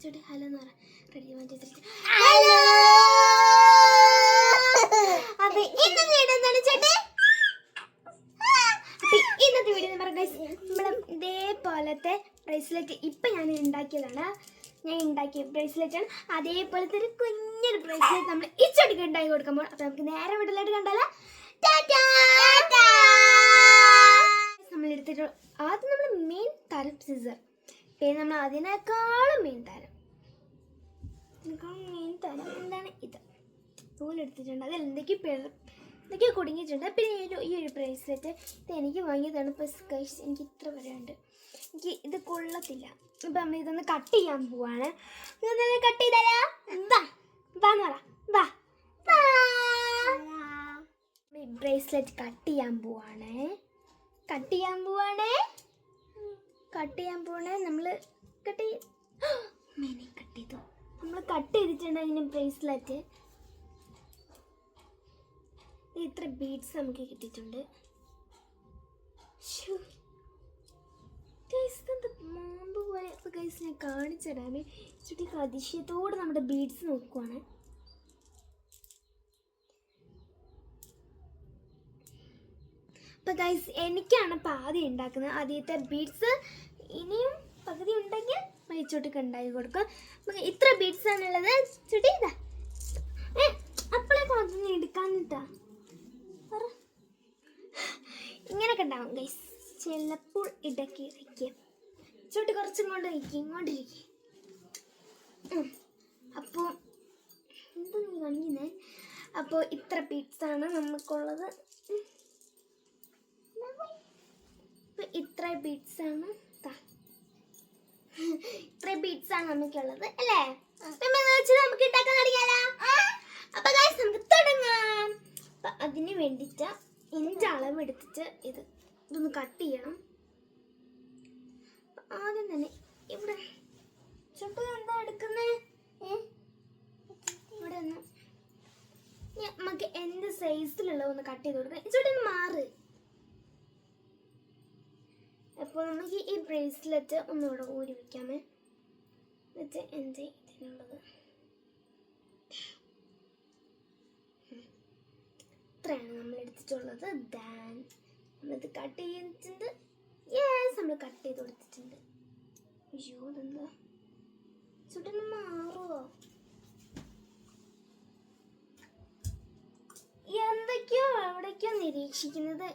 ചേട്ടാ ഹലോ എന്ന് പറ. Ready hello. അതെ ഇന്നത്തെ വീഡിയോ എന്താണ് ചേട്ടേ? ഇന്നത്തെ വീഡിയോ എന്ന് പറഞ്ഞാൽ നമ്മൾ ഇതേപോലത്തെ ബ്രേസ്ലെറ്റ് ഇപ്പം ഞാൻ ഉണ്ടാക്കിയതാണ്. ഞാൻ ഉണ്ടാക്കിയ ബ്രേസ്ലെറ്റ് ആണ്. അതേപോലത്തെ ഒരു കുഞ്ഞൊരു ബ്രേസ്ലെറ്റ് നമ്മൾ ഇച്ചോട്ടിക്ക് ഉണ്ടാക്കി കൊടുക്കുമ്പോൾ അപ്പം നമുക്ക് നേരെ വീട്ടിലായിട്ട് കണ്ടാലോ. നമ്മൾ എടുത്തിട്ടുള്ള ആദ്യം നമ്മൾ മെയിൻ തരം സിസർ, പിന്നെ നമ്മൾ അതിനേക്കാളും മെയിൻ തരം എന്താണ് ഇത് നൂല് എടുത്തിട്ടുണ്ട്. അതിൽ എന്തൊക്കെയോ കുടുങ്ങിയിട്ടുണ്ട്. പിന്നെ ഈ ഒരു ബ്രേസ്ലെറ്റ് ഇത് എനിക്ക് വാങ്ങിയതാണ്. ഇപ്പോൾ ഗൈസ് എനിക്ക് ഇത്ര വരെയുണ്ട്. എനിക്ക് ഇത് കൊള്ളത്തില്ല. ഇപ്പം നമ്മൾ ഇതൊന്ന് കട്ട് ചെയ്യാൻ പോവാണ്. കട്ട് ചെയ്താലോ? വാന്ന് പറ. വാ ബ്രേസ്ലെറ്റ് കട്ട് ചെയ്യാൻ പോവാണ്. നമ്മൾ കട്ട് ചെയ്തു. നമ്മൾ കട്ട് ചെയ്തിട്ടുണ്ട് അതിന് ബ്രേസ്ലെറ്റ്. ഇത്ര ബീഡ്സ് നമുക്ക് കിട്ടിയിട്ടുണ്ട്. മാമ്പ് പോലെ ഗൈസ് ഞാൻ കാണിച്ചിടാമേ. ചുറ്റി അതിശയത്തോടെ നമ്മുടെ ബീഡ്സ് നോക്കുവാണ്. അപ്പം ഗൈസ് എനിക്കാണ് ഇപ്പം ആദ്യം ഉണ്ടാക്കുന്നത്. ആദ്യത്തെ ബീഡ്സ് ഇനിയും പകുതി ഉണ്ടെങ്കിൽ മരിച്ചോട്ടൊക്കെ ഉണ്ടാക്കി കൊടുക്കും. അപ്പം ഇത്ര ബീഡ്സ് ആണുള്ളത്. ചുട്ടി ഇതാ അപ്പോഴേക്കും അതൊന്നും എടുക്കാന്നിട്ടാ ഇങ്ങനെയൊക്കെ ഉണ്ടാവും ഗൈസ്. ചിലപ്പോൾ ഇടയ്ക്ക് വയ്ക്കുക. ചുട്ടി കുറച്ചും കൊണ്ട് ഇങ്ങോട്ടിരിക്കുക. അപ്പോൾ എന്താ നീ കാണിക്കുന്നേ? അപ്പോൾ ഇത്ര ബീഡ്സാണ് നമുക്കുള്ളത്. ഇത്ര ബീഡ്സാണ് നമുക്കുള്ളത് അല്ലേ? നമുക്ക് ഉണ്ടാക്കാൻ തുടങ്ങിയാലോ? അപ്പൊ ഗൈസ് നമുക്ക് തുടങ്ങാം. അപ്പൊ അതിന് വേണ്ടിയിട്ട് ഇഞ്ച് അളവ് എടുത്തിട്ട് ഇതൊന്ന് കട്ട് ചെയ്യണം. ആദ്യം തന്നെ ഇവിടെ ചുട്ടു എന്താ എടുക്കുന്നേ? ഇവിടെ ഒന്ന് നമുക്ക് എന്ത് സൈസിലുള്ള ഒന്ന് കട്ട് ചെയ്ത് കൊടുക്കാം. ചുട്ടൊന്ന് മാറ്. അപ്പോൾ നമുക്ക് ഈ ബ്രേസ്ലെറ്റ് ഒന്നുകൂടെ ഊരി വയ്ക്കാമേ. എന്നിട്ട് എൻ്റെ ഇതിനുള്ളത് ഇത്രയാണ് നമ്മൾ എടുത്തിട്ടുള്ളത്. ദാൻ നമ്മളിത് കട്ട് ചെയ്തിട്ടുണ്ട്. നമ്മൾ കട്ട് ചെയ്ത് കൊടുത്തിട്ടുണ്ട്. അയ്യോ ഇതെന്താ ചുട്ടൊന്ന് മാറുമോ? എന്തൊക്കെയോ എവിടേക്കോ നിരീക്ഷിക്കുന്നത്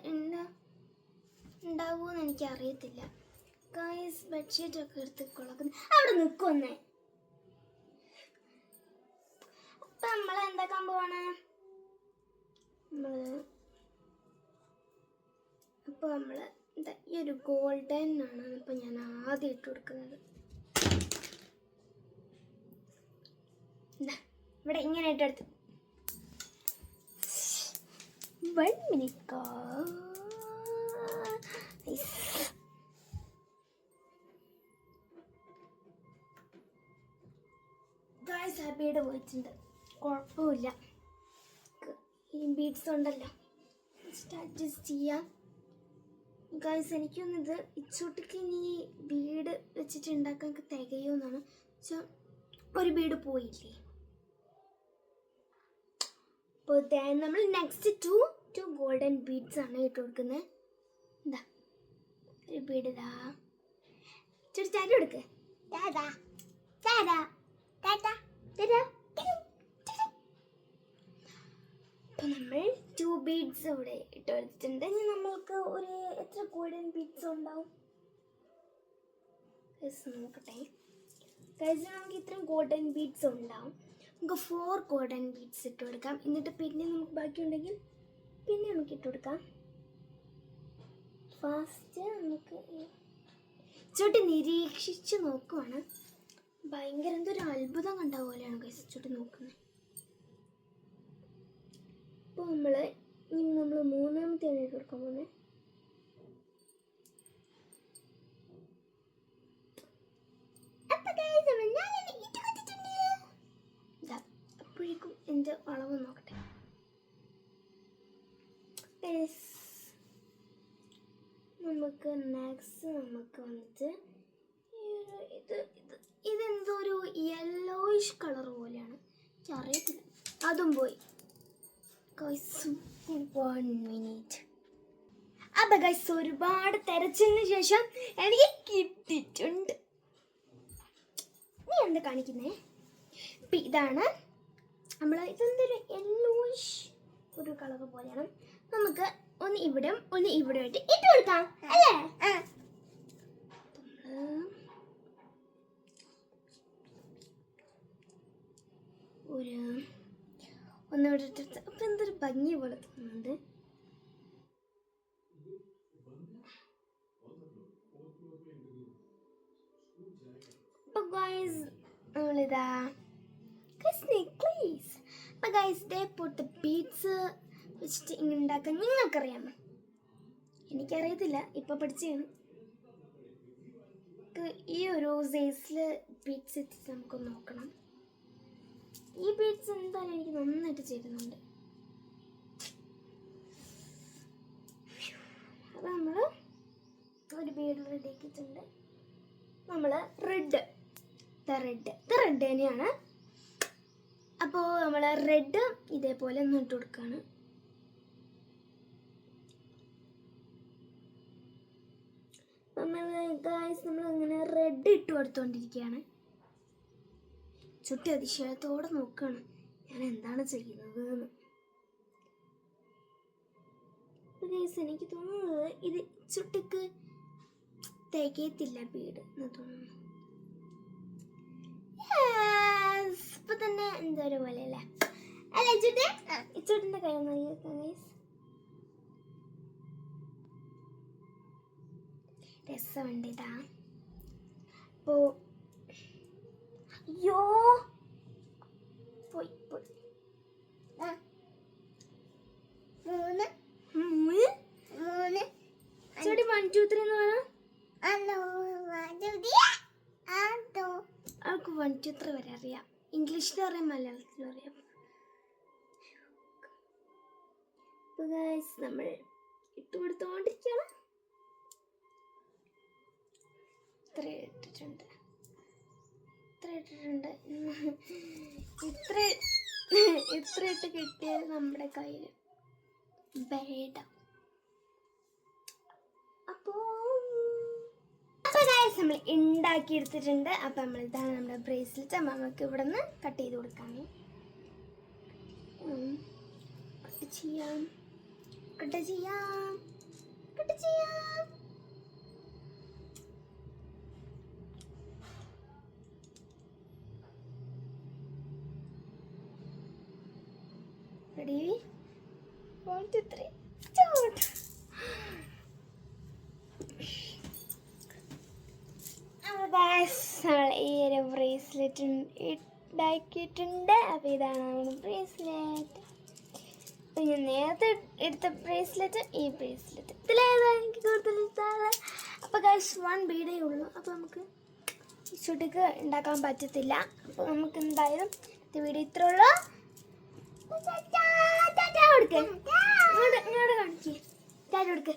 ഉണ്ടാവുമെന്ന് എനിക്കറിയത്തില്ല. ഗൈസ് ബെഡ്ഷീറ്റ് ഒക്കെ എടുത്ത് കൊളക്കുന്നു. അവിടെ നിൽക്കുന്നേ. അപ്പം നമ്മൾ എന്താക്കാൻ പോവാണ്? അപ്പോൾ നമ്മൾ ഈ ഒരു ഗോൾഡൻ ആണ് ഇപ്പം ഞാൻ ആദ്യം ഇട്ട് കൊടുക്കുന്നത്. ഇവിടെ ഇങ്ങനെ ഇട്ടെടുത്ത് 1 മിനിറ്റ് ഗൈസ്. ആ ബീഡ് പോയിട്ടുണ്ട്. കുഴപ്പമില്ല. ഈ ബീഡ്സ് ഉണ്ടല്ലോ അഡ്ജസ്റ്റ് ചെയ്യാം. ഗൈസ് എനിക്കൊന്നിത് ഇച്ചോട്ടിക്ക് ഇനി ബീഡ് വെച്ചിട്ട് ഉണ്ടാക്കാൻ തികയുമെന്നാണ്. ഒരു ബീഡ് പോയില്ലേ. അപ്പോൾ നമ്മൾ നെക്സ്റ്റ് ടു ഗോൾഡൻ ബീഡ്സ് ആണ് ഇട്ട് കൊടുക്കുന്നത്. എന്താ ഒരു ബീഡ് ഇതാ ചാരി കൊടുക്ക്. അപ്പോൾ നമ്മൾ 2 ബീഡ്സ് ഇവിടെ ഇട്ട് കൊടുത്തിട്ടുണ്ട്. ഇനി നമ്മൾക്ക് ഒരു എത്ര ഗോൾഡൻ ബീഡ്സ് ഉണ്ടാവും നോക്കട്ടെ. ഗൈസ് നമുക്ക് ഇത്രയും ഗോൾഡൻ ബീഡ്സ് ഉണ്ടാവും. നമുക്ക് 4 ഗോൾഡൻ ബീഡ്സ് ഇട്ട് കൊടുക്കാം. എന്നിട്ട് പിന്നെ നമുക്ക് ബാക്കിയുണ്ടെങ്കിൽ പിന്നെ നമുക്ക് ഇട്ട് കൊടുക്കാം. ഫാസ്റ്റ് നമുക്ക് ചുട്ടി നിരീക്ഷിച്ച് നോക്കുവാണ്. ഭയങ്കര എന്തൊരു അത്ഭുതം കണ്ട പോലെയാണ് ഗൈസ് ചുട്ടി നോക്കുന്നത്. അപ്പോൾ നമ്മൾ മൂന്നാമത്തെയാണ് ഇട്ട് കൊടുക്കാൻ പോകുന്നത്. അപ്പോഴേക്കും എൻ്റെ അളവ് നോക്കട്ടെ. നമുക്ക് നെക്സ്റ്റ് നമുക്ക് വന്നിട്ട് ഇതെന്തോ ഒരു യെല്ലോയിഷ് കളർ പോലെയാണ്, എനിക്ക് അറിയത്തില്ല. അതും പോയി. Guys 1 minute. അപ്പം ഗൈസ് ഒരുപാട് തെരച്ചിലിന് ശേഷം എനിക്ക് കിട്ടിയിട്ടുണ്ട്. നീ എന്താ കാണിക്കുന്നേ? അപ്പം ഇതാണ് നമ്മൾ, ഇതെന്തൊരു യെല്ലോയിഷ് ഒരു കളർ പോലെയാണ്. നമുക്ക് ഒന്ന് ഇവിടെ ഒന്ന് ഇവിടെ ആയിട്ട് ഇട്ട് കൊടുക്കാം അല്ലേ? ഒരു ഒന്നിവിടെ ഇട്ടിട്ട് അപ്പം എന്തൊരു ഭംഗി പോലെ തോന്നുന്നുണ്ട്. അപ്പം ഗൈസ് നമ്മളിതാ നെക്ലേസ്. അപ്പം ഗൈസ് ഇതേപോലത്തെ ബീഡ്സ് വെച്ചിട്ട് ഇങ്ങനെ ഉണ്ടാക്കാൻ നിങ്ങൾക്കറിയാമോ? എനിക്കറിയത്തില്ല, ഇപ്പം പഠിച്ചാണ്. ഈ ഒരു സൈസിൽ ബീഡ്സ് എത്തിച്ച് നമുക്കൊന്ന് നോക്കണം. ഈ ബീഡ്സ് എന്തായാലും എനിക്ക് നന്നായിട്ട് ചേരുന്നുണ്ട്. അപ്പം നമ്മൾ ഒരു ബീഡ് റെഡി ആക്കിയിട്ടുണ്ട്. നമ്മൾ റെഡ് തന്നെയാണ്. അപ്പോൾ നമ്മൾ റെഡ് ഇതേപോലെ ഒന്ന് ഇട്ട് കൊടുക്കുകയാണ്. നമ്മളിങ്ങനെ റെഡ് ഇട്ട് കൊടുത്തുകൊണ്ടിരിക്കുകയാണ്. ചുട്ടി അതിശയത്തോടെ നോക്കുകയാണ് ഞാൻ എന്താണ് ചെയ്യുന്നത് എന്ന്. ഗൈസ് എനിക്ക് തോന്നുന്നത് ഇത് ചുട്ടിക്ക് തികയത്തില്ല ബീഡ് എന്ന് തോന്നുന്നു. ഇപ്പൊ തന്നെ എന്തോ ഒരു പോലെ അല്ലേ ചുട്ടി? ചുട്ടിന്റെ കൈ നോക്കാം ഗൈസ്. രസമുണ്ട് ഇതാ. അപ്പോ അയ്യോ പോയി പോയി. 3 ചുട്ടി 1 2 3 എന്ന് പറ. അവൾക്ക് 1 2 3 വരെ അറിയാം. ഇംഗ്ലീഷിലും അറിയാം, മലയാളത്തിലും അറിയാം. അപ്പോൾ ഗൈസ് നമ്മൾ ഇട്ട് കൊടുത്തുകൊണ്ടിരിക്കുകയാണ്. ഇത്ര ഇട്ടിട്ടുണ്ട്. ഇത്ര ഇട്ട് കിട്ടിയത് നമ്മുടെ കയ്യിൽ വേണ്ട. അപ്പോൾ ഗൈസ് നമ്മൾ ഉണ്ടാക്കിയെടുത്തിട്ടുണ്ട്. അപ്പം നമ്മൾ ഇതാണ് നമ്മുടെ ബ്രേസ്ലെറ്റ്. നമുക്ക് ഇവിടെ നിന്ന് കട്ട് ചെയ്ത് കൊടുക്കാം. കട്ട് ചെയ്യാം. റെഡി? 1 2 3 സ്റ്റാർട്ട്. ഈ ഒരു ബ്രേസ്ലെറ്റ് ഉണ്ടാക്കിയിട്ടുണ്ട്. അപ്പോൾ ഇതാണ് നമ്മുടെ ബ്രേസ്ലെറ്റ്. അപ്പോൾ ഞാൻ നേരത്തെ എടുത്ത ബ്രേസ്ലെറ്റ്, ഈ ബ്രേസ്ലെറ്റ് ഇതിലേതാണ് എനിക്ക് കൂടുതൽ ഇഷ്ടമാണ്. അപ്പോൾ ഗൈസ് 1 ബീഡേ ഉള്ളൂ. അപ്പോൾ നമുക്ക് ചുട്ടിക്ക് ഉണ്ടാക്കാൻ പറ്റത്തില്ല. അപ്പോൾ നമുക്ക് എന്തായാലും ഇത് വീഡിയോ ഇത്ര ഉള്ളൂ. കൊടുക്കേ, ഇങ്ങോട്ട് കാണിക്കേ, കൊടുക്കേ.